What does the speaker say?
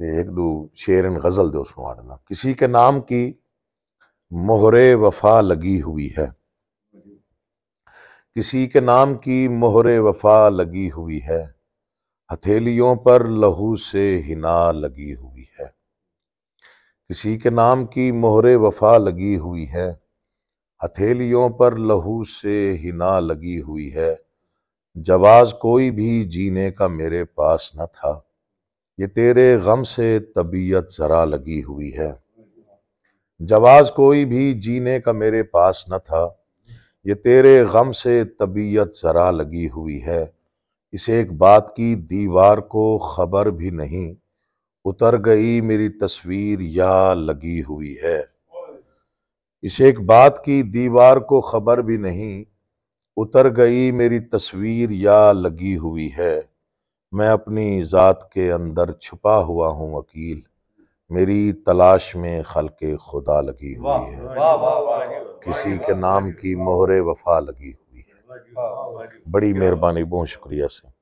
ایک دو شیرن غزل دو سنوانا۔ کسی کے نام کی مہر وفا لگی ہوئی ہے، کسی کے نام کی مہر وفا لگی ہوئی ہے، ہتھیلیوں پر لہو سے حنا لگی ہوئی ہے۔ کسی کے نام کی مہر وفا لگی ہوئی ہے، ہتھیلیوں پر لہو سے حنا لگی ہوئی ہے۔ جواز کوئی بھی جینے کا میرے پاس نہ تھا، یہ تیرے غم سے طبیعت ذرا لگی ہوئی ہے۔ جواز کوئی بھی جینے کا میرے پاس نہ تھا، یہ تیرے غم سے طبیعت ذرا لگی ہوئی ہے۔ اس ایک بات کی دیوار کو خبر بھی نہیں، اتر گئی میری تصویر یا لگی ہوئی ہے۔ اس ایک بات کی دیوار کو خبر بھی نہیں، اتر گئی میری تصویر یا لگی ہوئی ہے۔ میں اپنی ذات کے اندر چھپا ہوا ہوں وکیل، میری تلاش میں خلق خدا لگی ہوئی ہے۔ کسی کے نام کی مہر وفا لگی ہوئی ہے۔ بڑی مہربانی، بہت شکریہ سے۔